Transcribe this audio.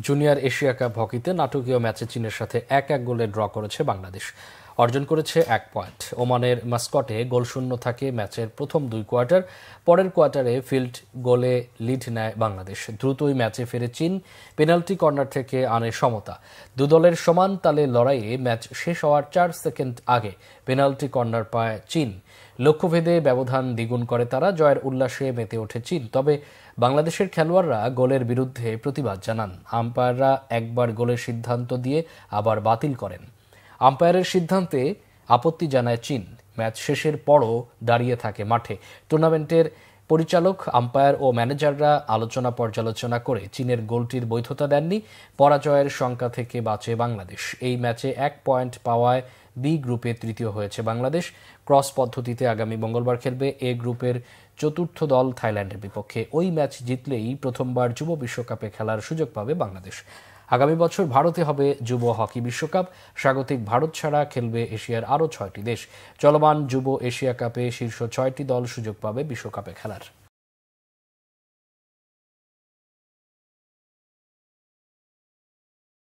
Junior Asia cup হকিতে নাটকীয় ম্যাচে চীনের সাথে 1-1 গোলে ড্র করেছে বাংলাদেশ। অর্জন করেছে 1 পয়েন্ট। ওমানের মাস্কটে গোলশূন্য থাকে ম্যাচের প্রথম 2 কোয়ার্টার। পরের কোয়ার্টারে ফিল্ড গোলে লিড নেয় বাংলাদেশ। দ্রুতই ম্যাচে ফেরে চীন, পেনাল্টি কর্নার থেকে আনে সমতা। দু দলের সমান তালে লড়াইয়ে ম্যাচ শেষ হওয়ার 4 সেকেন্ড আগে পেনাল্টি কর্নার পায় চীন। লক্ষ্যভেদে ব্যবধান দ্বিগুণ করে তারা। জয়ের উল্লাসে মেতে ওঠে চীন। তবে বাংলাদেশের খেলোয়াড়রা গোলের বিরুদ্ধে প্রতিবাদ জানান। আম্পায়াররা একবার গোলের সিদ্ধান্ত দিয়ে আবার বাতিল করেন। আম্পায়ারের সিদ্ধান্তে আপত্তি জানায় চীন। ম্যাচ শেষের পরও দাঁড়িয়ে থাকে মাঠে। টুর্নামেন্টের পরিচালক, আম্পায়ার ও ম্যানেজাররা আলোচনা পর্যালোচনা করে চীনের গোলটির বৈধতা দেননি। পরাজয়ের শঙ্কা থেকে বাঁচে বাংলাদেশ। এই ম্যাচে 1 পয়েন্ট পাওয়ায় বি গ্রুপে তৃতীয় হয়েছে বাংলাদেশ। ক্রস পদ্ধতিতে আগামী মঙ্গলবার খেলবে এ গ্রুপের চতুর্থ দল থাইল্যান্ডের বিপক্ষে। ওই ম্যাচ জিতলেই প্রথমবার যুব বিশ্বকাপে খেলার সুযোগ পাবে বাংলাদেশ। আগামী বছর ভারতে হবে যুব হকি বিশ্বকাপ। স্বাগতিক ভারত ছাড়া খেলবে এশিয়ার আরও 6টি দেশ। চলমান যুব এশিয়া কাপে শীর্ষ 6টি দল সুযোগ পাবে বিশ্বকাপে খেলার।